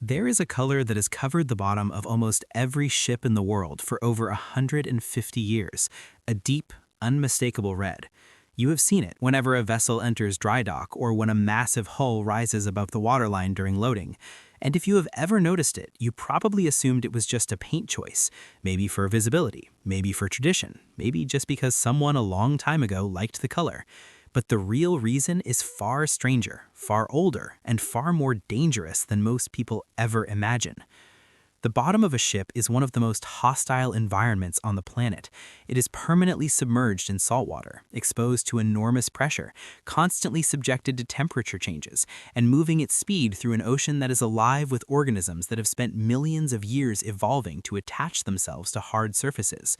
There is a color that has covered the bottom of almost every ship in the world for over 150 years, a deep, unmistakable red. You have seen it whenever a vessel enters dry dock or when a massive hull rises above the waterline during loading. And if you have ever noticed it, you probably assumed it was just a paint choice, maybe for visibility, maybe for tradition, maybe just because someone a long time ago liked the color. But the real reason is far stranger, far older, and far more dangerous than most people ever imagine. The bottom of a ship is one of the most hostile environments on the planet. It is permanently submerged in salt water, exposed to enormous pressure, constantly subjected to temperature changes, and moving at speed through an ocean that is alive with organisms that have spent millions of years evolving to attach themselves to hard surfaces.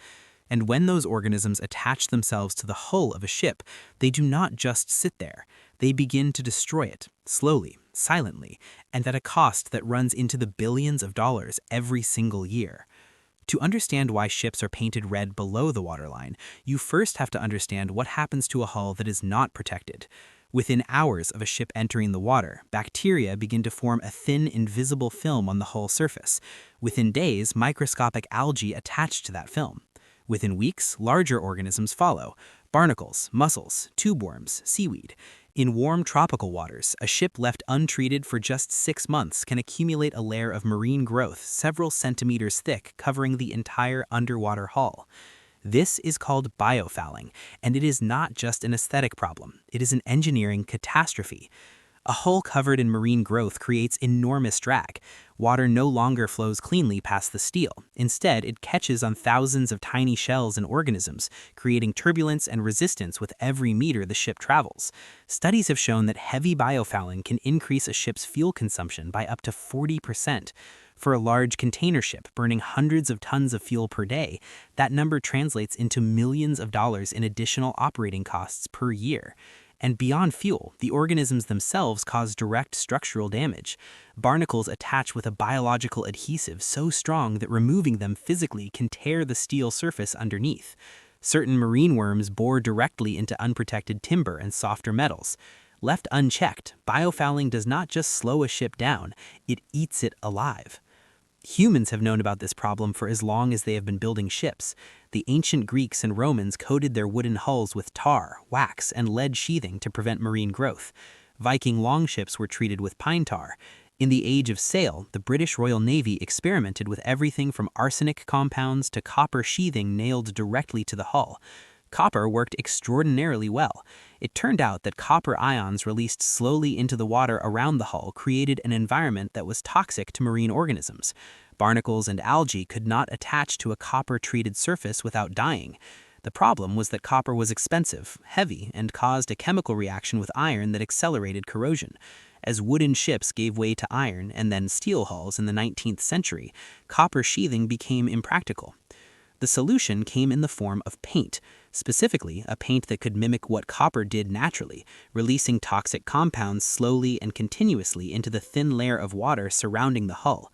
And when those organisms attach themselves to the hull of a ship, they do not just sit there. They begin to destroy it, slowly, silently, and at a cost that runs into the billions of dollars every single year. To understand why ships are painted red below the waterline, you first have to understand what happens to a hull that is not protected. Within hours of a ship entering the water, bacteria begin to form a thin, invisible film on the hull surface. Within days, microscopic algae attach to that film. Within weeks, larger organisms follow: barnacles, mussels, tube worms, seaweed. In warm tropical waters, a ship left untreated for just 6 months can accumulate a layer of marine growth several centimeters thick, covering the entire underwater hull. This is called biofouling, and it is not just an aesthetic problem, it is an engineering catastrophe. A hull covered in marine growth creates enormous drag. Water no longer flows cleanly past the steel. Instead, it catches on thousands of tiny shells and organisms, creating turbulence and resistance with every meter the ship travels. Studies have shown that heavy biofouling can increase a ship's fuel consumption by up to 40%. For a large container ship burning hundreds of tons of fuel per day, that number translates into millions of dollars in additional operating costs per year. And beyond fuel, the organisms themselves cause direct structural damage. Barnacles attach with a biological adhesive so strong that removing them physically can tear the steel surface underneath. Certain marine worms bore directly into unprotected timber and softer metals. Left unchecked, biofouling does not just slow a ship down, it eats it alive. Humans have known about this problem for as long as they have been building ships. The ancient Greeks and Romans coated their wooden hulls with tar, wax, and lead sheathing to prevent marine growth. Viking longships were treated with pine tar. In the age of sail, the British Royal Navy experimented with everything from arsenic compounds to copper sheathing nailed directly to the hull. Copper worked extraordinarily well. It turned out that copper ions released slowly into the water around the hull created an environment that was toxic to marine organisms. Barnacles and algae could not attach to a copper-treated surface without dying. The problem was that copper was expensive, heavy, and caused a chemical reaction with iron that accelerated corrosion. As wooden ships gave way to iron and then steel hulls in the 19th century, copper sheathing became impractical. The solution came in the form of paint, specifically a paint that could mimic what copper did naturally, releasing toxic compounds slowly and continuously into the thin layer of water surrounding the hull.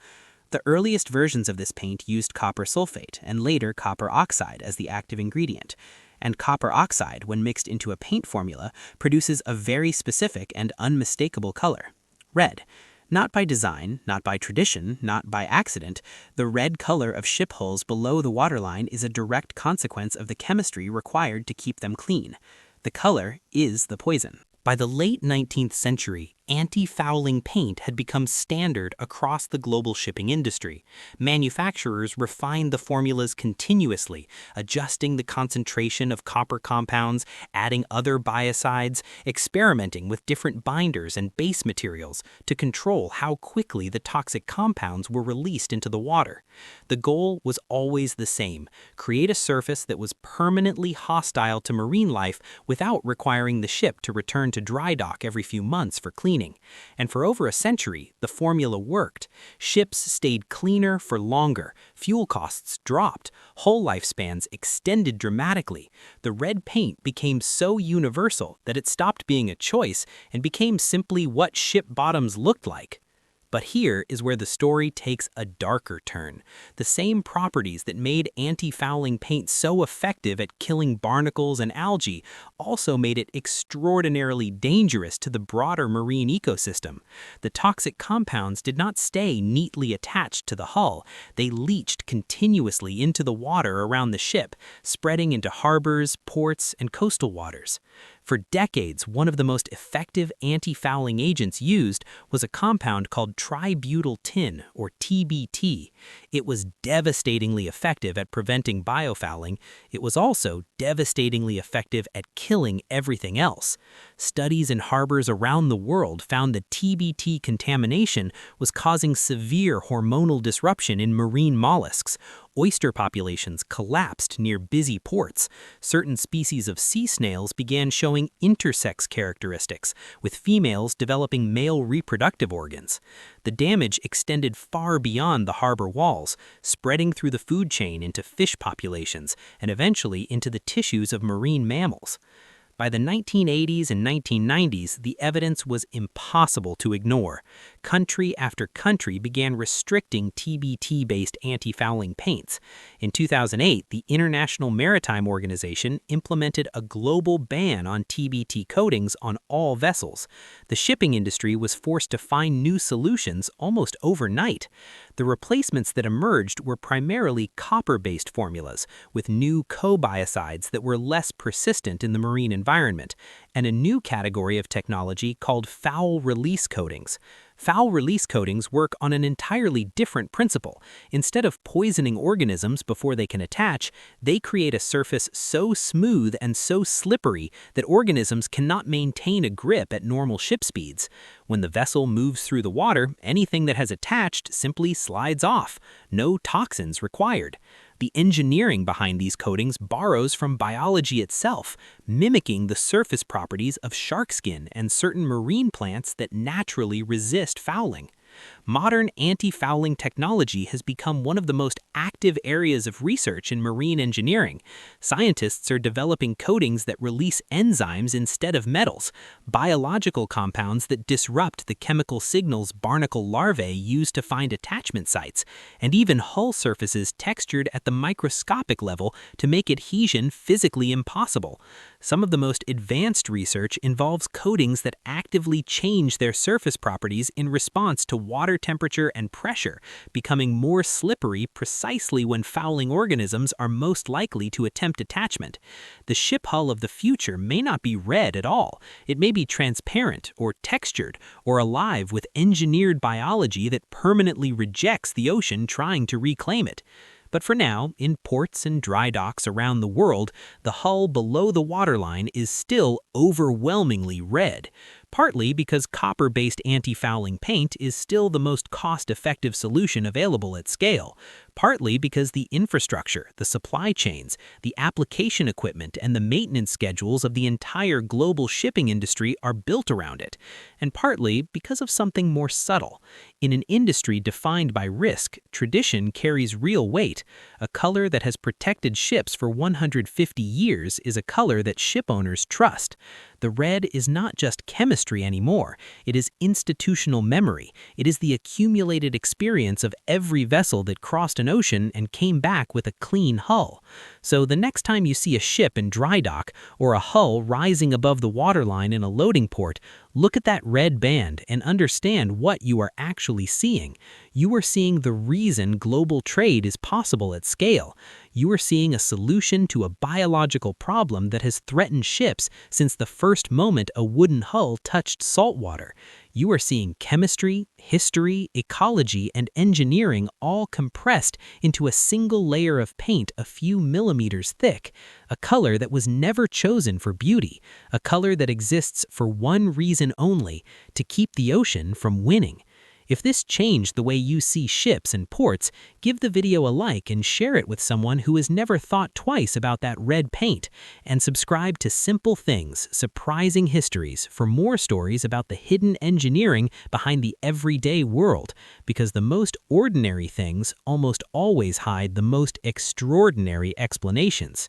The earliest versions of this paint used copper sulfate and later copper oxide as the active ingredient. And copper oxide, when mixed into a paint formula, produces a very specific and unmistakable color: red. Not by design, not by tradition, not by accident, the red color of ship hulls below the waterline is a direct consequence of the chemistry required to keep them clean. The color is the poison. By the late 19th century, anti-fouling paint had become standard across the global shipping industry. Manufacturers refined the formulas continuously, adjusting the concentration of copper compounds, adding other biocides, experimenting with different binders and base materials to control how quickly the toxic compounds were released into the water. The goal was always the same: create a surface that was permanently hostile to marine life without requiring the ship to return to dry dock every few months for cleaning. And for over a century, the formula worked. Ships stayed cleaner for longer, fuel costs dropped, hull lifespans extended dramatically. The red paint became so universal that it stopped being a choice and became simply what ship bottoms looked like. But here is where the story takes a darker turn. The same properties that made anti-fouling paint so effective at killing barnacles and algae also made it extraordinarily dangerous to the broader marine ecosystem. The toxic compounds did not stay neatly attached to the hull. They leached continuously into the water around the ship, spreading into harbors, ports, and coastal waters. For decades, one of the most effective anti-fouling agents used was a compound called tributyl tin, or TBT. It was devastatingly effective at preventing biofouling. It was also devastatingly effective at killing everything else. Studies in harbors around the world found that TBT contamination was causing severe hormonal disruption in marine mollusks. Oyster populations collapsed near busy ports. Certain species of sea snails began showing intersex characteristics, with females developing male reproductive organs. The damage extended far beyond the harbor walls, spreading through the food chain into fish populations and eventually into the tissues of marine mammals. By the 1980s and 1990s, the evidence was impossible to ignore. Country after country began restricting TBT-based anti-fouling paints. In 2008, the International Maritime Organization implemented a global ban on TBT coatings on all vessels. The shipping industry was forced to find new solutions almost overnight. The replacements that emerged were primarily copper-based formulas, with new co-biocides that were less persistent in the marine environment, and a new category of technology called foul release coatings. Foul release coatings work on an entirely different principle. Instead of poisoning organisms before they can attach, they create a surface so smooth and so slippery that organisms cannot maintain a grip at normal ship speeds. When the vessel moves through the water, anything that has attached simply slides off. No toxins required. The engineering behind these coatings borrows from biology itself, mimicking the surface properties of shark skin and certain marine plants that naturally resist fouling. Modern anti-fouling technology has become one of the most active areas of research in marine engineering. Scientists are developing coatings that release enzymes instead of metals, biological compounds that disrupt the chemical signals barnacle larvae use to find attachment sites, and even hull surfaces textured at the microscopic level to make adhesion physically impossible. Some of the most advanced research involves coatings that actively change their surface properties in response to water temperature and pressure, becoming more slippery precisely when fouling organisms are most likely to attempt attachment. The ship hull of the future may not be red at all. It may be transparent or textured or alive with engineered biology that permanently rejects the ocean trying to reclaim it. But for now, in ports and dry docks around the world, the hull below the waterline is still overwhelmingly red, partly because copper-based anti-fouling paint is still the most cost-effective solution available at scale, partly because the infrastructure, the supply chains, the application equipment, and the maintenance schedules of the entire global shipping industry are built around it, and partly because of something more subtle. In an industry defined by risk, tradition carries real weight. A color that has protected ships for 150 years is a color that ship owners trust. The red is not just chemistry anymore. It is institutional memory. It is the accumulated experience of every vessel that crossed an ocean and came back with a clean hull. So the next time you see a ship in dry dock or a hull rising above the waterline in a loading port, look at that red band and understand what you are actually seeing. You are seeing the reason global trade is possible at scale. You are seeing a solution to a biological problem that has threatened ships since the first moment a wooden hull touched salt water. You are seeing chemistry, history, ecology, and engineering all compressed into a single layer of paint a few millimeters thick, a color that was never chosen for beauty, a color that exists for one reason only: to keep the ocean from winning. If this changed the way you see ships and ports, give the video a like and share it with someone who has never thought twice about that red paint. And subscribe to Simple Things, Surprising Histories for more stories about the hidden engineering behind the everyday world, because the most ordinary things almost always hide the most extraordinary explanations.